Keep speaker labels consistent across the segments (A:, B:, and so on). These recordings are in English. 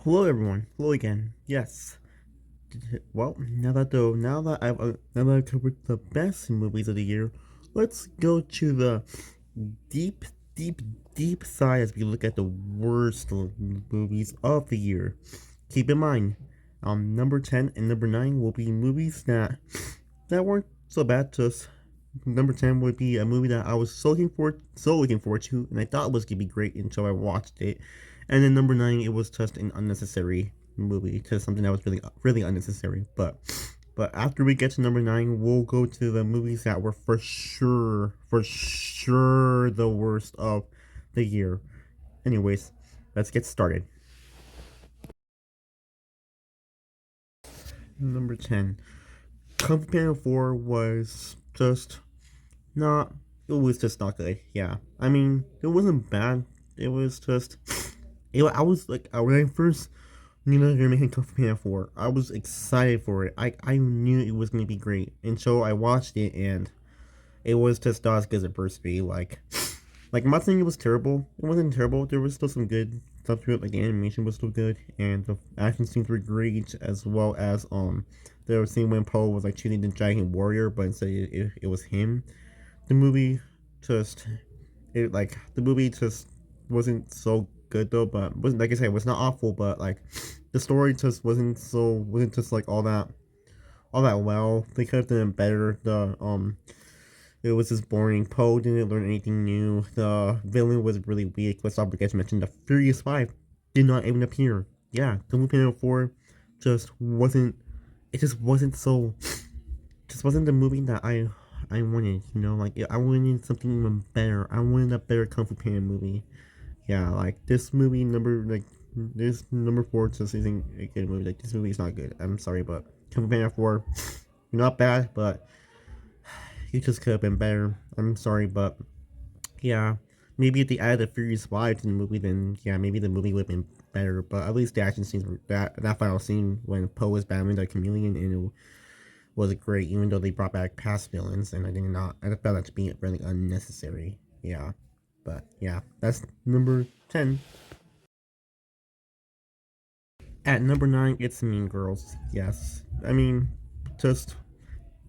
A: Hello everyone. Hello again. Yes. Well, now that I've covered the best movies of the year, let's go to the deep, deep, deep side as we look at the worst movies of the year. Keep in mind, number 10 and number 9 will be movies that weren't so bad to us. Number 10 would be a movie that I was so looking forward to, and I thought it was gonna be great until I watched it. And then number 9, it was just an unnecessary movie, just something that was really unnecessary. But after we get to number 9, we'll go to the movies that were for sure the worst of the year. Anyways, let's get started. Number 10, Kung Fu Panda 4 was just not. It was just not good. Yeah, I mean, it wasn't bad. It was just. I was like, when I first knew that they were making Kung Fu Panda 4, I was excited for it. I knew it was gonna be great, and so I watched it, and it was just not as good as it first be. I'm not saying it was terrible. It wasn't terrible. There was still some good stuff to it. Like the animation was still good, and the action scenes were great, as well as there was scene when Poe was like shooting the giant warrior, but instead it was him. The movie just the movie just wasn't so good though, but wasn't, like I said, it was not awful, but like the story just wasn't just like all that well. They could have done better. It was just boring. Poe didn't learn anything new. The villain was really weak. Let's not forget to mention the Furious Five did not even appear. Yeah, the Movie Panel 4 just wasn't. It just wasn't the movie that I wanted. I wanted something even better. I wanted a better Kung Fu Panda movie. Yeah, this number 4 just isn't a good movie. Like, this movie is not good. I'm sorry, but Kung Fu Panda 4, not bad, but it just could have been better. I'm sorry, but yeah, maybe if they added the Furious 5 to the movie, then yeah, maybe the movie would have been better. But at least the action scenes were that final scene when Poe was battling the chameleon, and it was great, even though they brought back past villains, and I found that to be really unnecessary. Yeah, but yeah, that's number 10. At number 9, it's Mean Girls. Yes, I mean, just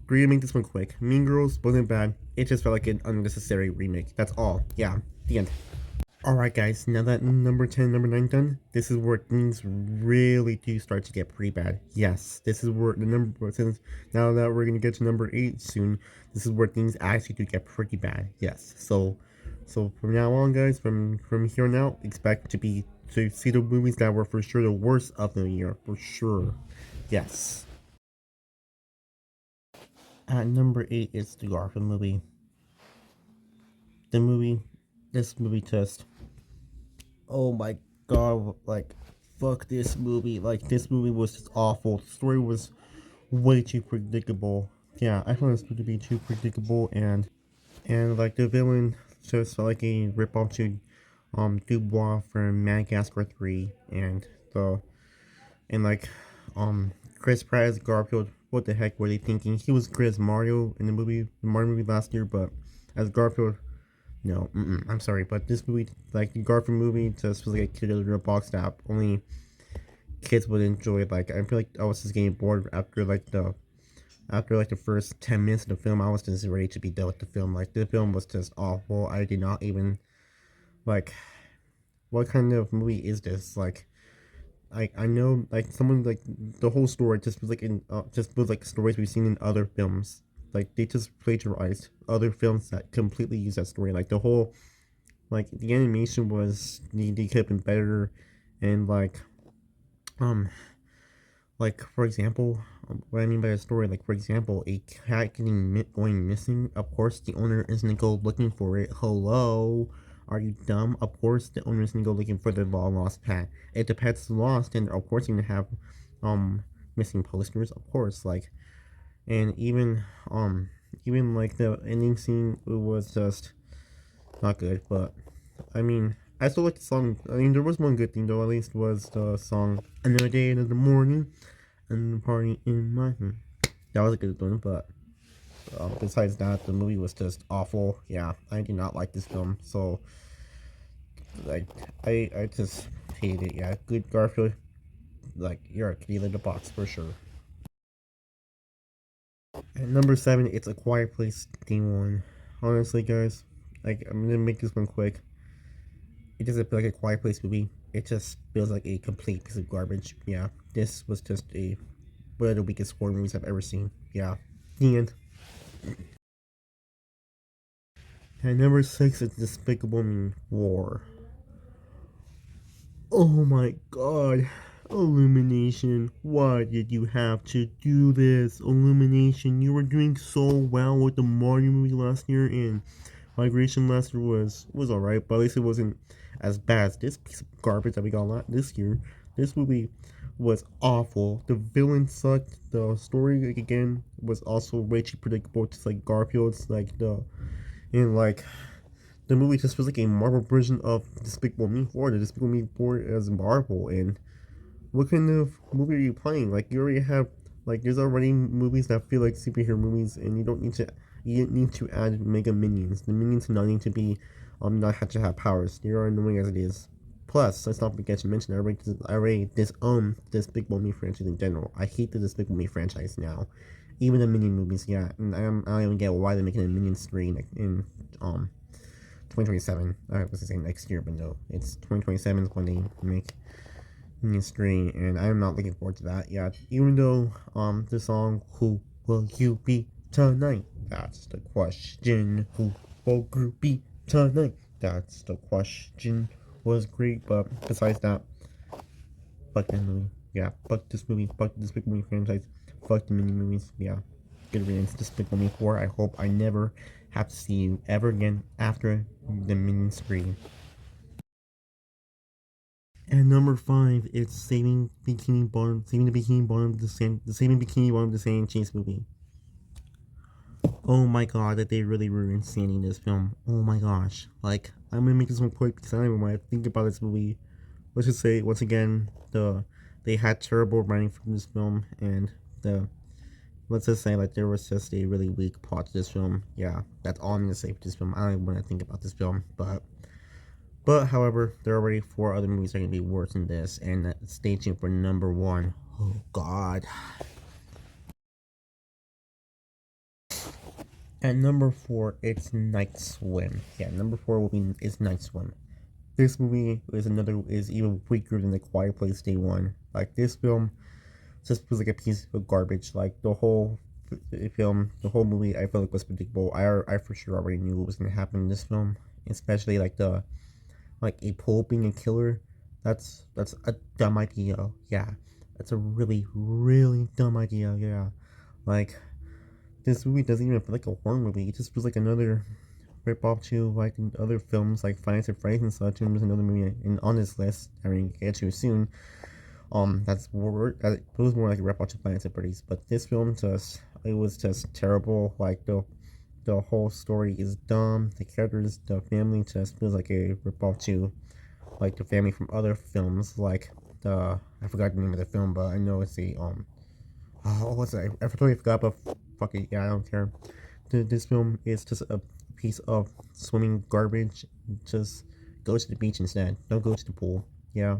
A: to make this one quick. Mean Girls wasn't bad. It just felt like an unnecessary remake. That's all. Yeah, the end. Alright guys, now that number 10, number 9 done, this is where things really do start to get pretty bad. Yes, this is where since now that we're gonna get to number 8 soon, this is where things actually do get pretty bad. Yes, so from now on guys, from here on out, expect to see the movies that were for sure the worst of the year, for sure. Yes. At number 8 is the Garfield movie. The movie, this movie just, oh my god, like, fuck this movie. Like, this movie was just awful. The story was way too predictable. Yeah, I found this movie to be too predictable, and like the villain just felt like a ripoff to Dubois from Madagascar 3, the and like Chris Pratt as Garfield. What the heck were they thinking? He was great as Mario in the Mario movie last year, but as Garfield, no, I'm sorry, but this movie, like the Garfield movie, just was like a kid little box that only kids would enjoy. Like, I feel like I was just getting bored after the first 10 minutes of the film. I was just ready to be done with the film. Like, the film was just awful. I did not even like. What kind of movie is this? Like, I know, like, someone, like, the whole story just was like stories we've seen in other films. Like, they just plagiarized other films that completely use that story. Like, the animation was, they could have been better, and um for example, what I mean by a story, like, for example, a cat going missing. Of course the owner isn't gonna go looking for it. Hello, are you dumb? Of course the owner isn't gonna go looking for the long lost pet. If the pet's lost, then of course you're gonna have missing posters, of course. Like, and even like the ending scene, it was just not good. But I mean, I still like the song. I mean, there was one good thing though, at least, was the song "Another Day, Another Morning," and the party in my That was a good one, but besides that, the movie was just awful. Yeah, I did not like this film, so like I just hated it. Yeah, good Garfield. like you're a kitty litter box for sure. At number 7, it's A Quiet Place Day 1. Honestly, guys, like I'm gonna make this one quick. It doesn't feel like a Quiet Place movie. It just feels like a complete piece of garbage. Yeah, this was just one of the weakest horror movies I've ever seen. Yeah, the end. At number 6, it's Despicable Me 4. Oh my god. Illumination, why did you have to do this? Illumination, you were doing so well with the Mario movie last year, and Migration last year was alright, but at least it wasn't as bad as this piece of garbage that we got a lot this year. This movie was awful. The villain sucked. The story, like, again, was also way too predictable, just like Garfield's. And like the movie just feels like a Marvel version of Despicable Me 4. The Despicable Me 4 is Marvel, and what kind of movie are you playing? Like, you already have, like, there's already movies that feel like superhero movies, and you don't need to add mega minions. The minions do not need to be, not have to have powers. They are annoying as it is. Plus, let's not forget to mention, I already disown the Despicable Me franchise in general. I hate the Despicable Me franchise now. Even the Minion movies, yeah. And I don't even get why they're making a Minions 3 in, 2027. I was saying next year, but no. It's 2027 is when they make screen, and I'm not looking forward to that yet. Even though the song "Who Will You Be Tonight?" That's the question. Who will you be tonight? That's the question. Was great, but besides that, fuck that movie. Yeah, fuck this movie. Fuck this Despicable Me franchise. Fuck the mini movies. Yeah, good riddance. Despicable Me 4. I hope I never have to see you ever again after the mini screen. And number 5, it's saving the Bikini Bottom, the saving Bikini Bottom, the same chase movie. Oh my god, that they really ruined Sandy in this film. Oh my gosh, like I'm gonna make this one quick because I don't even want to think about this movie. Let's just say once again, they had terrible writing from this film, and let's just say like there was just a really weak plot to this film. Yeah, that's all I'm gonna say for this film. I don't even want to think about this film, but however, there are already 4 other movies that are going to be worse than this, and stay tuned for number 1. Oh god. At number 4, it's Night Swim. Yeah, number 4 is Night Swim. This movie is even weaker than The Quiet Place Day 1. Like, this film just feels like a piece of garbage. Like, the whole movie, I felt like was predictable. I for sure already knew what was going to happen in this film, especially like a pole being a killer. That's a dumb idea. Yeah, that's a really really dumb idea. Yeah, like this movie doesn't even feel like a horror movie. It just feels like another rip off to like other films like Finance and Friends and such. And there's another movie on this list I mean get to soon. It was more like a rip off to Finance and Freddy's, but this film it was just terrible. Like the whole story is dumb. The characters, the family just feels like a rip off to like the family from other films, like I forgot the name of the film, but I know it's what's that? I totally forgot, but fuck it, yeah, I don't care. This film is just a piece of swimming garbage. Just go to the beach instead. Don't go to the pool. Yeah.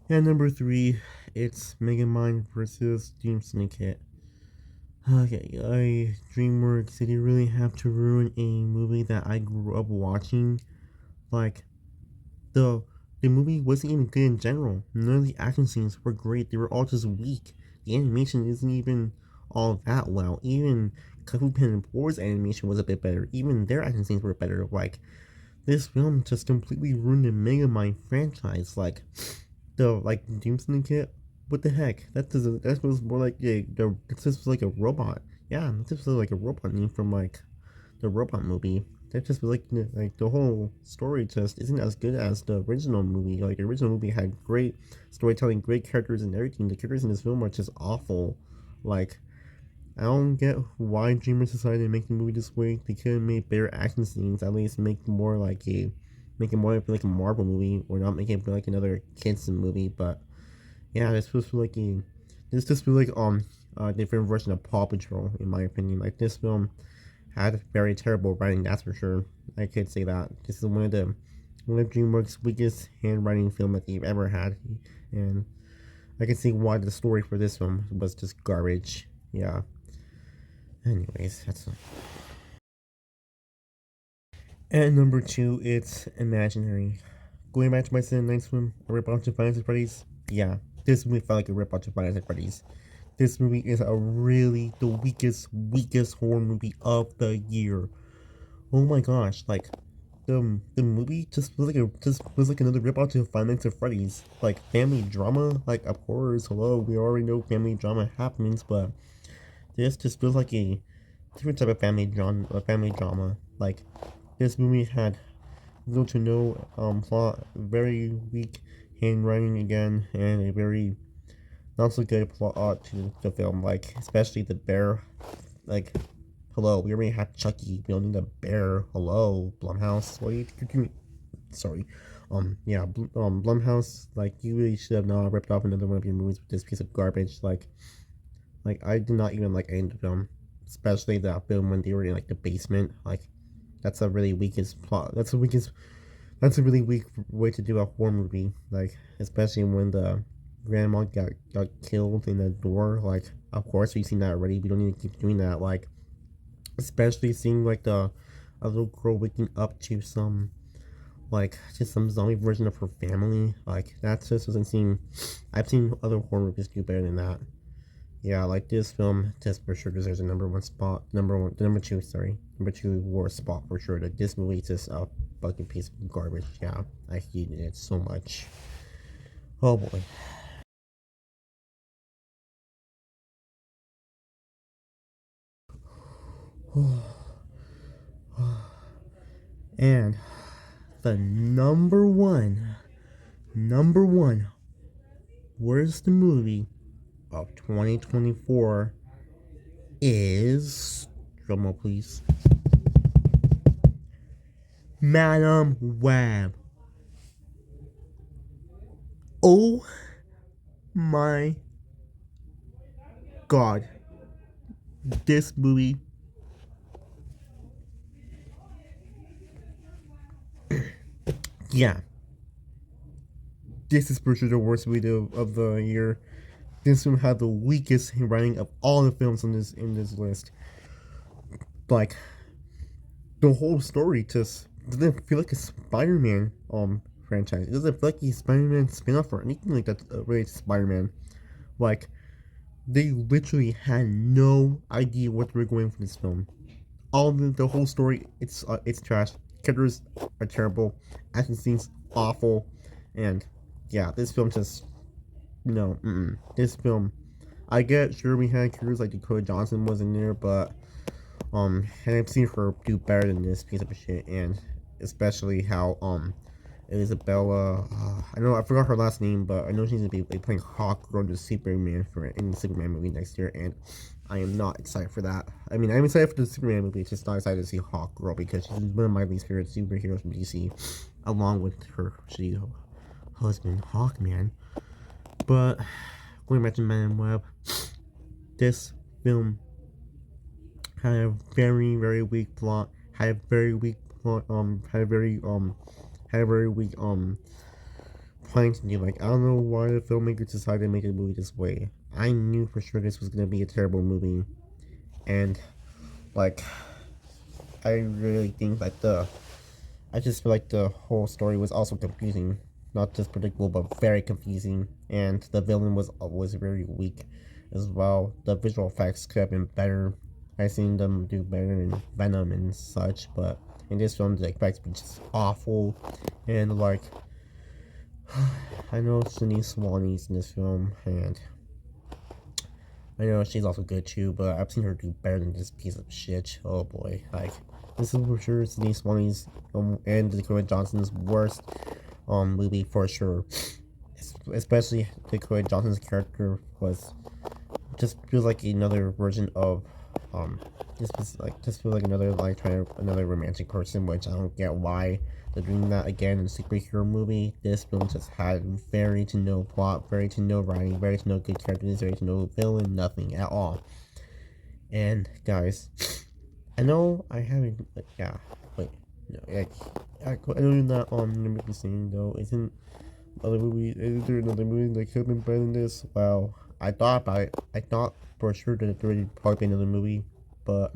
A: And number 3, it's Megamind versus Dream Syndicate. Okay, DreamWorks, did you really have to ruin a movie that I grew up watching? Like, the the movie wasn't even good in general. None of the action scenes were great. They were all just weak. The animation isn't even all that well. Even Fu Panda and Poor's animation was a bit better. Even their action scenes were better. Like, this film just completely ruined the Megamind franchise. Like, Doom Syndicate. What the heck? That was more like this was like a robot. Yeah, this was like a robot name from like the robot movie. That just was like the whole story just isn't as good as the original movie. Like the original movie had great storytelling, great characters and everything. The characters in this film are just awful. Like I don't get why Dreamers decided to make the movie this way. They could have made better action scenes. At least make it more like a Marvel movie, or not make it like another kids movie. But yeah, this just feels like a different version of Paw Patrol in my opinion. Like this film had very terrible writing, that's for sure. I could say that. This is one of the one of DreamWorks' weakest handwriting film that they've ever had, and I can see why the story for this film was just garbage. Yeah. Anyways, that's. And number two, it's imaginary. Going back to my Sin Nights film, a rip-off to Finance at Freddy's. Yeah, this movie felt like a rip-off to Finance at Freddy's. This movie is a really the weakest horror movie of the year. Oh my gosh, like the movie just was like another rip off to Five Nights at Freddy's. Like family drama, like of course, hello, we already know family drama happens, but this just feels like a different type of family drama. Like this movie had little to no plot, very weak handwriting again, and a very not so good plot to the film. Like especially the bear, like hello, we already have Chucky. We don't need a bear. Hello, Blumhouse. What are you doing? Sorry. Yeah, Blumhouse. Like, you really should have not ripped off another one of your movies with this piece of garbage. Like I did not even like any of the film, especially that film when they were in like the basement. Like, that's a really weakest plot. That's the weakest. That's a really weak way to do a horror movie. Like, especially when the grandma got killed in the door. Like, of course we've seen that already. We don't need to keep doing that. Like, especially seeing like a little girl waking up to some like just some zombie version of her family. Like that just doesn't seem. I've seen other horror movies do better than that. Yeah, like this film just for sure deserves a number one spot. Number two, sorry, number two war spot for sure. Like this movie is just a fucking piece of garbage. Yeah, I hated it so much. Oh boy. And the number one worst movie of 2024 is, drumroll please, Madam Web. Oh my god, this movie, yeah, this is for sure the worst movie of the year. This film had the weakest writing of all the films on this list. Like, the whole story just doesn't feel like a Spider-Man franchise. It doesn't feel like a Spider-Man spin-off or anything like that related to Spider-Man. Like, they literally had no idea what they were going for this film. All the whole story, it's trash. Characters are terrible. Action scenes awful, and yeah, this film just no. This film, I get sure we had characters like Dakota Johnson was in there, but and I've seen her do better than this piece of shit, and especially how Isabella, I know I forgot her last name, but I know she's gonna be like, playing Hawkgirl to Superman for in the Superman movie next year, and I am not excited for that. I mean, I'm excited for the Superman movie, it's just not excited to see Hawkgirl because she's one of my least favorite superheroes from DC, along with her shitty husband Hawkman. But going back to Man Web, this film had a very weak plot, had a very weak plot, had a very weak plan to do. Like, I don't know why the filmmakers decided to make a movie this way. I knew for sure this was gonna be a terrible movie, and like, I really think that I just feel like the whole story was also confusing, not just predictable, but very confusing, and the villain was very weak as well. The visual effects could have been better. I've seen them do better in Venom and such, but in this film, the effects were just awful, and like, I know Sydney Swanee's in this film, and I know she's also good too, but I've seen her do better than this piece of shit. Oh boy, like, this is for sure Sydney Swanee's and Dakota Johnson's worst movie for sure. Especially Dakota Johnson's character was just feels like another version of just feels like another like trying another romantic person, which I don't get why they're doing that again in a superhero movie. This film just had very to no plot, very to no writing, very to no good characters, very to no villain, nothing at all. And guys, I know I haven't yeah, wait, no, I know you're not on the movie scene though. Is there another movie that could have been better than this? Well, I thought about it. I thought for sure that there would probably be another movie, but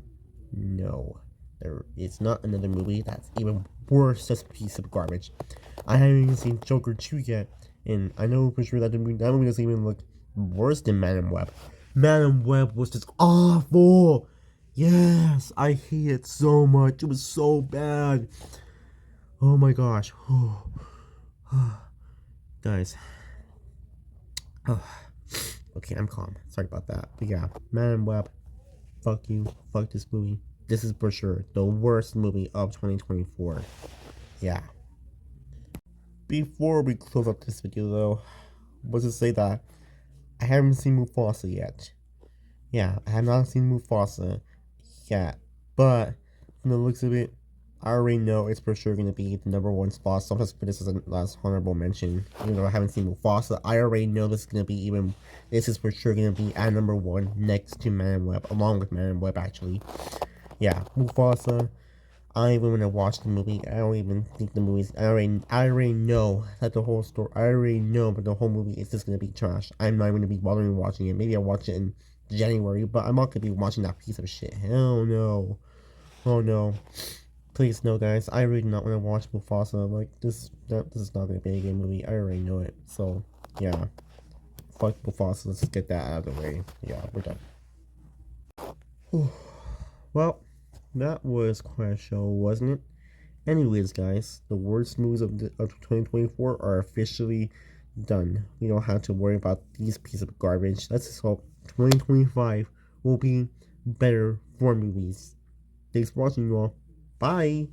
A: no. There is not another movie that's even worse than this piece of garbage. I haven't even seen Joker 2 yet, and I know for sure that that movie doesn't even look worse than Man and Web. Man and Web was just awful! Yes, I hate it so much. It was so bad. Oh my gosh. Guys. Okay, I'm calm. Sorry about that. But yeah, Man and Web, fuck you. Fuck this movie. This is for sure the worst movie of 2024. Yeah. Before we close up this video though, let's just say that I haven't seen Mufasa yet. Yeah, I have not seen Mufasa yet. But from the looks of it, I already know it's for sure going to be the #1 spot, so I'm just put this as a last honorable mention. Even though I haven't seen Mufasa, I already know this is for sure going to be at #1 next to Man and Web, along with Man and Web actually. Yeah, Mufasa. I even when I watch the movie, I don't even think the movie's. I already know that the whole story. I already know, but the whole movie is just gonna be trash. I'm not going to be bothering watching it. Maybe I'll watch it in January, but I'm not gonna be watching that piece of shit. Hell no. Oh no. Please no, guys. I really do not want to watch Mufasa. Like this. This is not gonna be a good movie. I already know it. So yeah. Fuck Mufasa. Let's get that out of the way. Yeah, we're done. Well, that was quite a show, wasn't it? Anyways, guys, the worst movies of 2024 are officially done. We don't have to worry about these pieces of garbage. Let's just hope 2025 will be better for movies. Thanks for watching, you all. Bye!